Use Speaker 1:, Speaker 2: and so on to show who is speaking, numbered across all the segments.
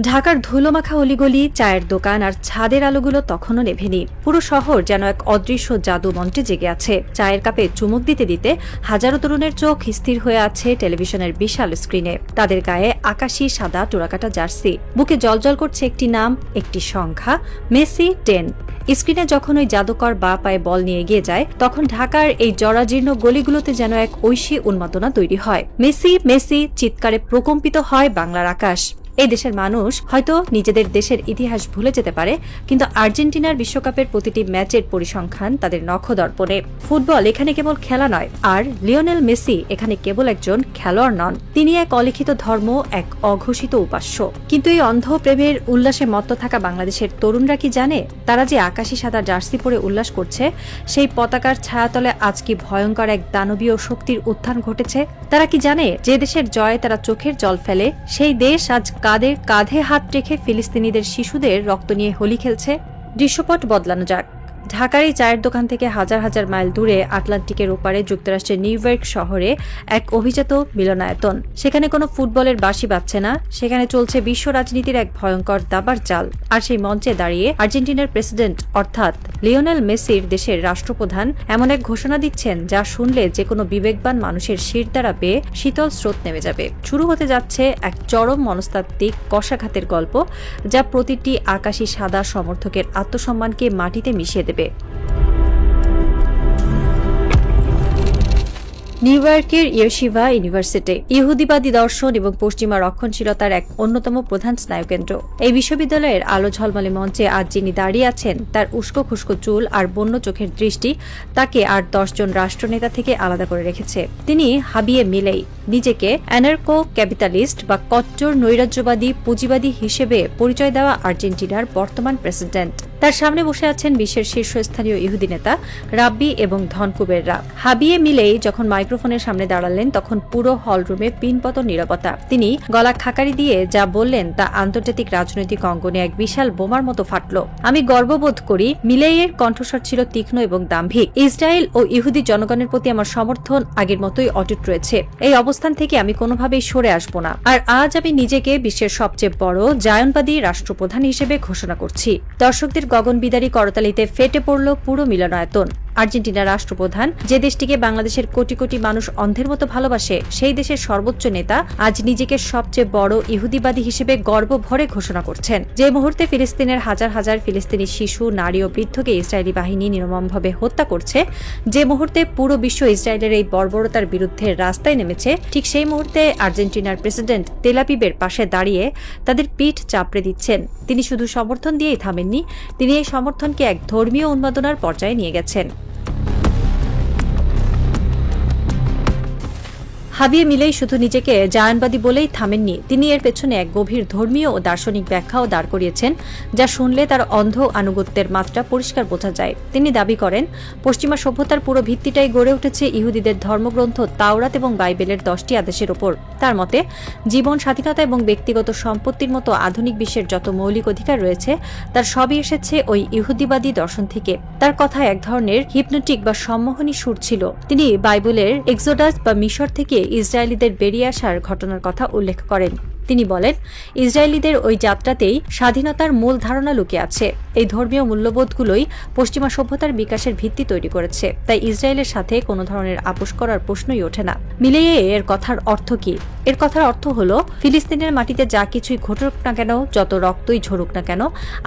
Speaker 1: ঢাকার ধুলোমাখা অলিগলি, চায়ের দোকান আর ছাদের আলোগুলো তখনও নেভেনি। পুরো শহর যেন এক অদৃশ্য জাদু মন্ত্রে জেগে আছে। চায়ের কাপে চুমুক দিতে দিতে হাজারো তরুণের চোখ স্থির হয়ে আছে টেলিভিশনের বিশাল স্ক্রিনে। তাদের গায়ে আকাশি সাদা টোরাকাটা জার্সি, বুকে জ্বলজ্বল করছে একটি নাম, একটি সংখ্যা, মেসি 10। স্ক্রিনে যখন ওই জাদুকর বা পায়ে বল নিয়ে এগিয়ে যায়, তখন ঢাকার এই জরাজীর্ণ গলিগুলোতে যেন এক ঐশী উন্মাদনা তৈরি হয়। মেসি মেসি চিৎকারে প্রকম্পিত হয় বাংলার আকাশ। এই দেশের মানুষ হয়তো নিজেদের দেশের ইতিহাস ভুলে যেতে পারে, কিন্তু আর্জেন্টিনার বিশ্বকাপের প্রতিটি ম্যাচের পরিসংখ্যান তাদের নখদর্পণে। ফুটবল এখানে কেবল খেলা নয়, আর লিওনেল মেসি এখানে কেবল একজন খেলোয়াড় নন, তিনি এক অলিখিত ধর্ম, এক অঘোষিত উপাস্য। কিন্তু এই অন্ধ প্রেমের উল্লাসে মত্ত থাকা বাংলাদেশের তরুণরা কি জানে, তারা যে আকাশি সাদা জার্সি পরে উল্লাস করছে, সেই পতাকার ছায়াতলে আজ কি ভয়ঙ্কর এক দানবীয় শক্তির উত্থান ঘটেছে? তারা কি জানে যে দেশের জয়ে তারা চোখের জল ফেলে, সেই দেশ আজ কাঁধে কাঁধে হাত রেখে ফিলিস্তিনিদের শিশুদের রক্ত নিয়ে হোলি খেলছে? দৃশ্যপট বদলানো যাক। ঢাকার এই চায়ের দোকান থেকে হাজার হাজার মাইল দূরে আটলান্টিকের ওপারে যুক্তরাষ্ট্রের নিউ ইয়র্ক শহরে এক অভিজাত মিলনায়তন। সেখানে কোনো ফুটবলের বাঁশি বাজছে না, সেখানে চলছে বিশ্ব রাজনীতির এক ভয়ঙ্কর দাবার চাল। আর সেই মঞ্চে দাঁড়িয়ে আর্জেন্টিনার প্রেসিডেন্ট অর্থাৎ লিওনেল মেসির দেশের রাষ্ট্রপ্রধান এমন এক ঘোষণা দিচ্ছেন, যা শুনলে যে কোনো বিবেকবান মানুষের শির দ্বারা বেয়ে শীতল স্রোত নেমে যাবে। শুরু হতে যাচ্ছে এক চরম মনস্তাত্ত্বিক কষাঘাতের গল্প, যা প্রতিটি আকাশী সাদা সমর্থকের আত্মসম্মানকে মাটিতে মিশিয়ে দেবে। নিউ ইয়র্কের ইয়েশিভা ইউনিভার্সিটি ইহুদিবাদী দর্শন এবং পশ্চিমা রক্ষণশীলতার এক অন্যতম প্রধান স্নায়ুকেন্দ্র। এই বিশ্ববিদ্যালয়ের আলো ঝলমলে মঞ্চে আজ যিনি দাঁড়িয়ে আছেন, তার উস্কো খুস্কো চুল আর বন্য চোখের দৃষ্টি তাকে 8-10 জন রাষ্ট্রনেতা থেকে আলাদা করে রেখেছে। তিনি হাবিয়ে মিলেই, নিজেকে অ্যানার্কো ক্যাপিটালিস্ট বা কট্টর নৈরাজ্যবাদী পুঁজিবাদী হিসেবে পরিচয় দেওয়া আর্জেন্টিনার বর্তমান প্রেসিডেন্ট। তার সামনে বসে আছেন বিশ্বের শীর্ষস্থানীয় ইহুদি নেতা রাব্বি এবং ধনকুবেররা। হাবিয়ে মিলেই যখন মাইক্রোফোনের সামনে দাঁড়ালেন, তখন পুরো হলরুমে পিনপতন নীরবতা। তিনি গলা খাকারি দিয়ে যা বললেন তা আন্তর্জাতিক রাজনৈতিক অঙ্গনে এক বিশাল বোমার মতো ফাটল। আমি গর্ববোধ করি, মিলেইয়ের কণ্ঠস্বর ছিল তীক্ষ্ণ এবং দাম্ভিক। ইসরায়েল ও ইহুদি জনগণের প্রতি আমার সমর্থন আগের মতোই অটুট রয়েছে। এই অবস্থান থেকে আমি কোনোভাবেই সরে আসব না। আর আজ আমি নিজেকে বিশ্বের সবচেয়ে বড় জায়নবাদী রাষ্ট্রপ্রধান হিসেবে ঘোষণা করছি। দর্শকদের গগনবিদারী করতালিতে ফেটে পড়ল পুরো মিলনায়তন। আর্জেন্টিনার রাষ্ট্রপ্রধান, যে দেশটিকে বাংলাদেশের কোটি কোটি মানুষ অন্ধের মতো ভালোবাসে, সেই দেশের সর্বোচ্চ নেতা আজ নিজেকে সবচেয়ে বড় ইহুদিবাদী হিসেবে গর্ব ভরে ঘোষণা করছেন। যে মুহূর্তে ফিলিস্তিনের হাজার হাজার ফিলিস্তিনি শিশু, নারী ও বৃদ্ধকে ইসরায়েলি বাহিনী নির্মমভাবে হত্যা করছে, যে মুহূর্তে পুরো বিশ্ব ইসরায়েলের এই বর্বরতার বিরুদ্ধে রাস্তায় নেমেছে, ঠিক সেই মুহূর্তে আর্জেন্টিনার প্রেসিডেন্ট তেল আবিবের পাশে দাঁড়িয়ে তাদের পিঠ চাপড়ে দিচ্ছেন। তিনি শুধু সমর্থন দিয়েই থামেননি, তিনি এই সমর্থনকে এক ধর্মীয় উন্মাদনার পর্যায়ে নিয়ে গেছেন। হাবিয়ে মিলেই শুধু নিজেকে জায়ানবাদী বলেই থামেননি, তিনি এর পেছনে এক গভীর ধর্মীয় ও দার্শনিক ব্যাখ্যাও দাঁড় করিয়েছেন, যা শুনলে তার অন্ধ আনুগত্যের মাত্রা পরিষ্কার বোঝা যায়। তিনি দাবি করেন, পশ্চিমা সভ্যতার পুরো ভিত্তিটাই গড়ে উঠেছে ইহুদিদের ধর্মগ্রন্থ তাওরাত এবং বাইবেলের 10টি আদেশের ওপর। তার মতে, জীবন, স্বাধীনতা এবং ব্যক্তিগত সম্পত্তির মতো আধুনিক বিশ্বের যত মৌলিক অধিকার রয়েছে, তার সবই এসেছে ওই ইহুদিবাদী দর্শন থেকে। তার কথায় এক ধরনের হিপনোটিক বা সম্মোহনী সুর ছিল। তিনি বাইবেলের এক্সোডাস বা মিশর থেকে ইসরায়েলিদের বেরিয়ে আসার ঘটনার কথা উল্লেখ করেন। তিনি বলেন, ইসরায়েলিদের ওই যাত্রাতেই স্বাধীনতার মূল ধারণা লুকিয়ে আছে। এই ধর্মীয় মূল্যবোধগুলোই পশ্চিমা সভ্যতার বিকাশের ভিত্তি তৈরি করেছে। তাই ইসরায়েলের সাথে কোনো ধরনের আপোষ করার প্রশ্নই ওঠে না। মিলিয়ে এর কথার অর্থ কি? এর কথার অর্থ হলো, ফিলিস্তিনের মাটিতে যা কিছুই ঘটুক না কেন, যত রক্তই ঝরুক না কেন,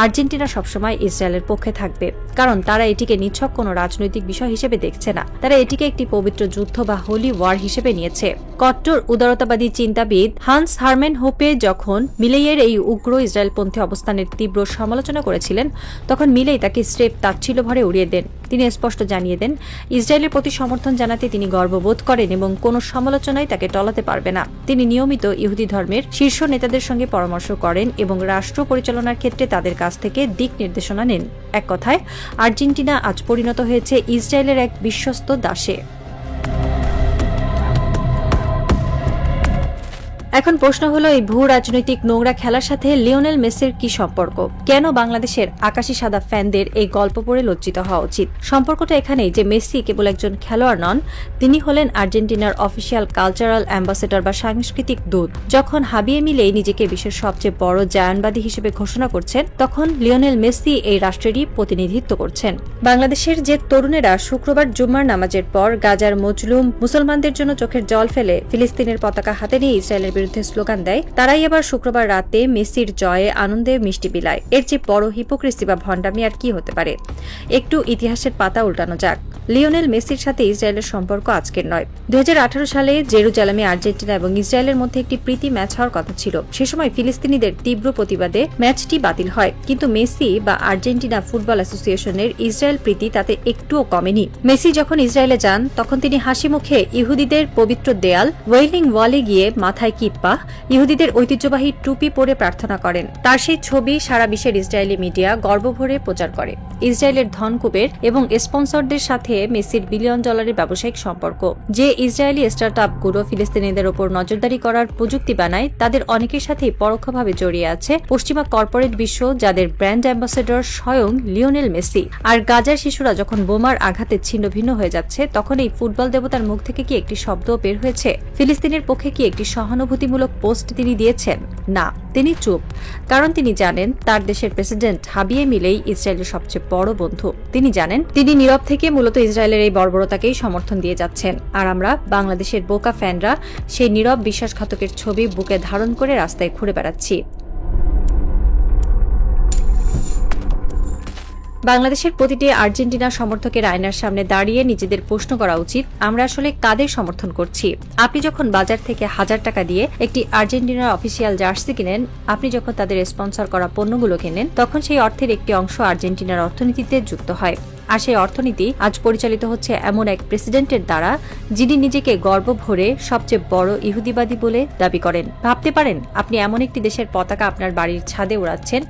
Speaker 1: আর্জেন্টিনা সবসময় ইসরায়েলের পক্ষে থাকবে। কারণ তারা এটিকে নিছক কোনো রাজনৈতিক বিষয় হিসেবে দেখছে না, তারা এটিকে একটি পবিত্র যুদ্ধ বা হোলি ওয়ার হিসেবে নিয়েছে। কট্টর উদারতাবাদী চিন্তাবিদ হান্স হারমেন হোপে যখন মিলেইয়ের এই উগ্র ইসরায়েলপন্থী অবস্থানের তীব্র সমালোচনা করেছিলেন, তখন মিলেই তাকে স্রেফ তাচ্ছিল্য ভরে উড়িয়ে দেন। তিনি স্পষ্ট জানিয়ে দেন, ইসরায়েলের প্রতি সমর্থন জানাতে তিনি গর্ববোধ করেন এবং কোনো সমালোচনাই তাকে টলাতে পারবে না। তিনি নিয়মিত ইহুদি ধর্মের শীর্ষ নেতাদের সঙ্গে পরামর্শ করেন এবং রাষ্ট্র পরিচালনার ক্ষেত্রে তাদের কাছ থেকে দিক নির্দেশনা নেন। এক কথায়, আর্জেন্টিনা আজ পরিণত হয়েছে ইসরায়েলের এক বিশ্বস্ত দাসে। এখন প্রশ্ন হলো, এই ভূ রাজনৈতিক নোংরা খেলার সাথে লিওনেল মেসির কি সম্পর্ক? কেন বাংলাদেশের আকাশি সাদা ফ্যানদের এই গল্প পড়ে লজ্জিত হওয়া উচিত? সম্পর্কটা এখানেই যে মেসি কেবল একজন খেলোয়াড় নন, তিনি হলেন আর্জেন্টিনার অফিসিয়াল কালচারাল অ্যাম্বাসেডর বা সাংস্কৃতিক দূত। যখন হাবিয়ে মিলেই নিজেকে বিশ্বের সবচেয়ে বড় জায়ানবাদী হিসেবে ঘোষণা করছেন, তখন লিওনেল মেসি এই রাষ্ট্রেরই প্রতিনিধিত্ব করছেন। বাংলাদেশের যে তরুণেরা শুক্রবার জুম্মার নামাজের পর গাজার মজলুম মুসলমানদের জন্য চোখের জল ফেলে ফিলিস্তিনের পতাকা হাতে নিয়ে ইসরায়েলের বিরুদ্ধে স্লোগান দেয়, তারাই আবার শুক্রবার রাতে মেসির জয়ে আনন্দে মিষ্টি বিলায়। এর চেয়ে বড় হিপোক্রেসি বা ভণ্ডামি আর কি হতে পারে? একটু ইতিহাসের পাতা উল্টানো যাক। লিওনেল মেসির সাথে ইসরায়েলের সম্পর্ক আজকের নয়। 2018 সালে জেরুজালেমে আর্জেন্টিনা এবং ইসরায়েলের মধ্যে একটি প্রীতি ম্যাচ হওয়ার কথা ছিল। সে সময় ফিলিস্তিনিদের তীব্র প্রতিবাদে ম্যাচটি বাতিল হয়, কিন্তু মেসি বা আর্জেন্টিনা ফুটবল অ্যাসোসিয়েশনের ইসরায়েল প্রীতি তাতে একটুও কমেনি। মেসি যখন ইসরায়েলে যান, তখন তিনি হাসি মুখে ইহুদিদের পবিত্র দেয়াল ওয়েলিং ওয়ালে গিয়ে মাথায় কিপ্পা, ইহুদিদের ঐতিহ্যবাহী টুপি পরে প্রার্থনা করেন। তার সেই ছবি সারা বিশ্বের ইসরায়েলি মিডিয়া গর্বভরে প্রচার করে। ইসরায়েলের ধনকুবের এবং স্পন্সরদের সাথে মেসির বিলিয়ন ডলারের ব্যবসায়িক সম্পর্ক। যে ইসরায়েলি স্টার্টআপগুলো ফিলিস্তিনিদের ওপর নজরদারি করার প্রযুক্তি বানায়, তাদের অনেকের সাথেই পরোক্ষভাবে জড়িয়ে আছে পশ্চিমা কর্পোরেট বিশ্ব, যাদের ব্র্যান্ড অ্যাম্বাসেডর স্বয়ং লিওনেল মেসি। আর গাজার শিশুরা যখন বোমার আঘাতে ছিন্ন ভিন্ন হয়ে যাচ্ছে, তখন এই ফুটবল দেবতার মুখ থেকে কি একটি শব্দ বের হয়েছে? ফিলিস্তিনের পক্ষে কি একটি সহানুভূতিমূলক পোস্ট তিনি দিয়েছেন? না, তিনি চুপ। কারণ তিনি জানেন তার দেশের প্রেসিডেন্ট হাবিয়ে মিলেই ইসরায়েলের সবচেয়ে বড় বন্ধু। তিনি জানেন তিনি নীরব থেকে মূলত ইসরায়েলের এই বর্বরতাকেই সমর্থন দিয়ে যাচ্ছেন। আর আমরা বাংলাদেশের বোকা ফ্যানরা সেই নীরব বিশ্বাসঘাতকের ছবি বুকে ধারণ করে রাস্তায় ঘুরে বেড়াচ্ছি। বাংলাদেশের প্রতিটি আর্জেন্টিনা সমর্থকের আয়নার সামনে দাঁড়িয়ে নিজেদের প্রশ্ন করা উচিত, আমরা আসলে কাদের সমর্থন করছি? আপনি যখন বাজার থেকে 1000 টাকা দিয়ে একটি আর্জেন্টিনার অফিসিয়াল জার্সি কিনেন, আপনি যখন তাদের স্পন্সর করা পণ্যগুলো কেনেন, তখন সেই অর্থের একটি অংশ আর্জেন্টিনার অর্থনীতিতে যুক্ত হয়। আর সেই অর্থনীতি আজ পরিচালিত হচ্ছে এমন এক প্রেসিডেন্টের দ্বারা, যিনি নিজেকে গর্ব ভরে সবচেয়ে বড় ইহুদিবাদী বলে দাবি করেন। ভাবতে পারেন, আপনি এমন একটি দেশের পতাকা আপনার বাড়ির ছাদে উড়াচ্ছেন,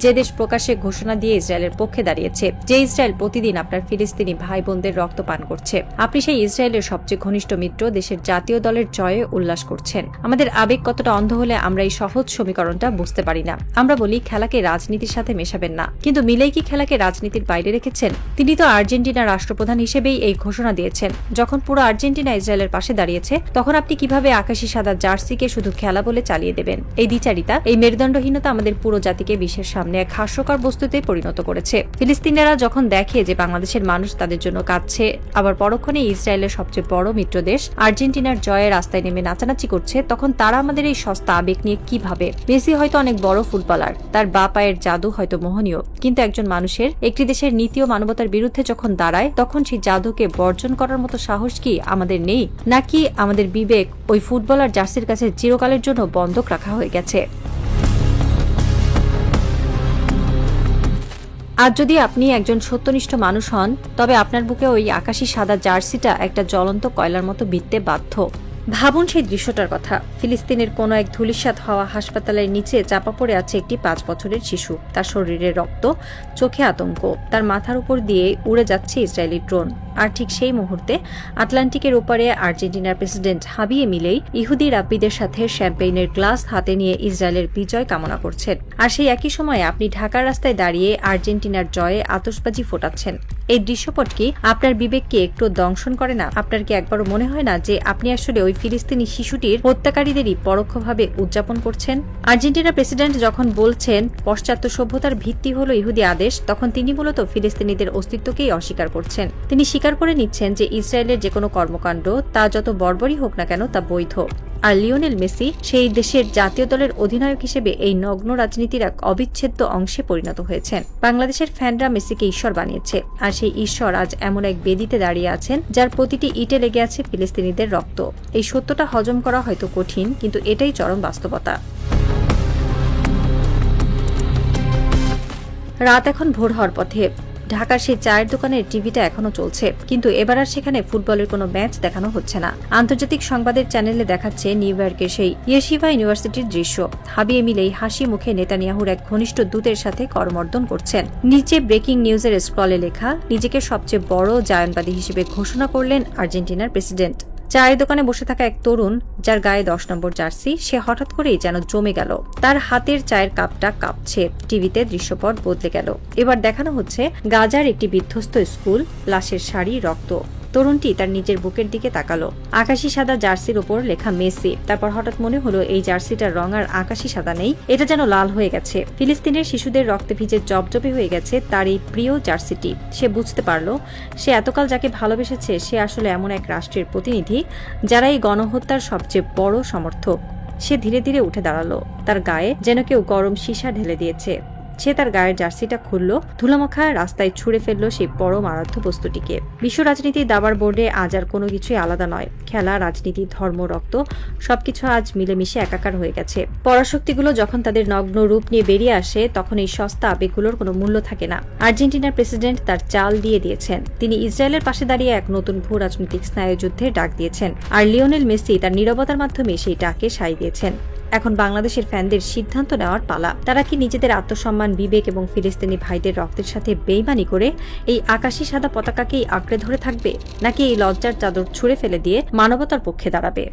Speaker 1: যে দেশ প্রকাশ্যে ঘোষণা দিয়ে ইসরায়েলের পক্ষে দাঁড়িয়েছে, যে ইসরায়েল প্রতিদিন আপনার ফিলিস্তিনি ভাই বোনদের রক্ত পান করছে। আপনি সেই ইসরায়েলের সবচেয়ে ঘনিষ্ঠ মিত্র দেশের জাতীয় দলের জয়ে উল্লাস করছেন। আমাদের আবেগ কতটা অন্ধ হলে আমরা এই সহজ সমীকরণটা বুঝতে পারি না। আমরা বলি খেলাকে রাজনীতির সাথে মেশাবেন না, কিন্তু মিলেই কি খেলাকে রাজনীতির বাইরে রেখেছেন? তিনি তো আর্জেন্টিনার রাষ্ট্রপ্রধান হিসেবেই এই ঘোষণা দিয়েছেন। যখন পুরো আর্জেন্টিনা ইসরায়েলের পাশে দাঁড়িয়েছে, তখন আপনি কিভাবে আকাশি সাদা জার্সিকে শুধু খেলা বলে চালিয়ে দেবেন? এই দ্বিচারিতা, এই মেরুদণ্ডহীনতা আমাদের পুরো জাতিকে বিশ্বের সামনে এক হাস্যকর বস্তুতে পরিণত করেছে। ফিলিস্তিনিরা যখন দেখে যে বাংলাদেশের মানুষ তাদের জন্য কাঁদছে, আবার পরক্ষণে ইসরায়েলের সবচেয়ে বড় মিত্র দেশ আর্জেন্টিনার জয়ে রাস্তায় নেমে নাচানাচি করছে, তখন তারা আমাদের এই সস্তা আবেগ নিয়ে কি ভাবে? মেসি হয়তো অনেক বড় ফুটবলার, তার বা পায়ের জাদু হয়তো মোহনীয়, কিন্তু একজন মানুষের একটি দেশের নীতি ও মানবতার বিরুদ্ধে যখন দাঁড়ায়, তখন সেই জাদুকে বর্জন করার মতো সাহস কি আমাদের নেই? নাকি আমাদের বিবেক ওই ফুটবলার জার্সির কাছে চিরকালের জন্য বন্ধক রাখা হয়ে গেছে? আজ যদি আপনি একজন সত্যনিষ্ঠ মানুষ হন, তবে আপনার বুকে ওই আকাশি সাদা জার্সিটা একটা জ্বলন্ত কয়লার মতো বিঁধতে বাধ্য। ভাবুন সেই দৃশ্যটার কথা। ফিলিস্তিনের কোনো এক ধূলিসাৎ হওয়া হাসপাতালের নিচে চাপা পড়ে আছে একটি 5 বছরের শিশু। তার শরীরে রক্ত, চোখে আতঙ্ক, তার মাথার উপর দিয়ে উড়ে যাচ্ছে ইসরায়েলি ড্রোন। আর ঠিক সেই মুহূর্তে আটলান্টিকের ওপারে আর্জেন্টিনার প্রেসিডেন্ট হাবিয়ে মিলেই ইহুদি রাব্বিদের সাথে শ্যাম্পেইনের গ্লাস হাতে নিয়ে ইসরায়েলের বিজয় কামনা করছেন। আর সেই একই সময়ে আপনি ঢাকার রাস্তায় দাঁড়িয়ে আর্জেন্টিনার জয়ে আতশবাজি ফোটাচ্ছেন। এই দৃশ্যপট কি আপনার বিবেককে একটু দংশন করে না? আপনার কি একবারও মনে হয় না যে আপনি আসলে ওই ফিলিস্তিনি শিশুটির হত্যাকারীদেরই পরোক্ষভাবে উদযাপন করছেন? আর্জেন্টিনার প্রেসিডেন্ট যখন বলছেন পাশ্চাত্য সভ্যতার ভিত্তি হলো ইহুদি আদেশ, তখন তিনি মূলত ফিলিস্তিনিদের অস্তিত্বকেই অস্বীকার করছেন। তিনি স্বীকার করে নিচ্ছেন যে ইসরায়েলের যে কোনো কর্মকাণ্ড, তা যত বর্বরই হোক না কেন, তা বৈধ। আর লিওনেল মেসি সেই দেশের জাতীয় দলের অধিনায়ক হিসেবে এই নগ্ন রাজনীতির এক অবিচ্ছেদ্য অংশে পরিণত হয়েছেন। বাংলাদেশের ফ্যানরা মেসিকে ঈশ্বর বানিয়েছে, আর সেই ঈশ্বর আজ এমন এক বেদিতে দাঁড়িয়ে আছেন যার প্রতিটি ইটে লেগে আছে ফিলিস্তিনিদের রক্ত। এই সত্যটা হজম করা হয়তো কঠিন, কিন্তু এটাই চরম বাস্তবতা। রাত এখন ভোর হওয়ার পথে। ঢাকার সেই চায়ের দোকানের টিভিটা এখনো চলছে, কিন্তু এবার আর সেখানে ফুটবলের কোনো ম্যাচ দেখানো হচ্ছে না। আন্তর্জাতিক সংবাদের চ্যানেলে দেখাচ্ছে নিউ ইয়র্কের সেই ইয়েশিভা ইউনিভার্সিটির দৃশ্য। হাবিয়ে মিলেই হাসি মুখে নেতানিয়াহুর এক ঘনিষ্ঠ দূতের সাথে করমর্দন করছেন। নিচে ব্রেকিং নিউজের স্ক্রলে লেখা, নিজেকে সবচেয়ে বড় জায়নবাদী হিসেবে ঘোষণা করলেন আর্জেন্টিনার প্রেসিডেন্ট। চায়ের দোকানে বসে থাকা এক তরুণ, যার গায়ে 10 নম্বর জার্সি, সে হঠাৎ করেই যেন জমে গেল। তার হাতের চায়ের কাপটা কাঁপছে। টিভিতে দৃশ্যপট বদলে গেল। এবার দেখানো হচ্ছে গাজার একটি বিধ্বস্ত স্কুল, লাশের শাড়ি, রক্ত। তরুণটি তার নিজের বুকের দিকে তাকালো। আকাশি সাদা জার্সির উপর লেখা মেসি। তারপর হঠাৎ মনে হলো এই জার্সিটার রং আর আকাশি সাদা নেই, এটা যেন লাল হয়ে গেছে। ফিলিস্তিনের শিশুদের রক্তে ভিজে জবজবে হয়ে গেছে তার এই প্রিয় জার্সিটি। সে বুঝতে পারলো সে এতকাল যাকে ভালোবেসেছে সে আসলে এমন এক রাষ্ট্রের প্রতিনিধি যারা এই গণহত্যার সবচেয়ে বড় সমর্থক। সে ধীরে ধীরে উঠে দাঁড়ালো। তার গায়ে যেন কেউ গরম সীসা ঢেলে দিয়েছে। সে তার গায়ের জার্সিটা খুলল, ধুলামাখা রাস্তায় ছুঁড়ে ফেলল সেই পরম আরাধ্য বস্তুটিকে। বিশ্ব রাজনীতির দাবার বোর্ডে আজ আর কোনো কিছুই আলাদা নয়। খেলা, রাজনীতি, ধর্ম, রক্ত সবকিছু আজ মিলেমিশে একাকার হয়ে গেছে। পরাশক্তিগুলো যখন তাদের নগ্ন রূপ নিয়ে বেরিয়ে আসে তখন এই সস্তা আবেগগুলোর কোনো মূল্য থাকে না। আর্জেন্টিনার প্রেসিডেন্ট তার চাল দিয়ে দিয়েছেন। তিনি ইসরায়েলের পাশে দাঁড়িয়ে এক নতুন ভূ রাজনৈতিক স্নায়ুযুদ্ধের ডাক দিয়েছেন। আর লিওনেল মেসি তার নীরবতার মাধ্যমে সেই ডাকে সায় দিয়েছেন। এখন বাংলাদেশের ফ্যানদের সিদ্ধান্ত নেওয়ার পালা। তারা কি নিজেদের আত্মসম্মান, বিবেক এবং ফিলিস্তিনি ভাইদের রক্তের সাথে বেইমানি করে এই আকাশি সাদা পতাকাকেই আঁকড়ে ধরে থাকবে, নাকি এই লজ্জার চাদর ছুঁড়ে ফেলে দিয়ে মানবতার পক্ষে দাঁড়াবে?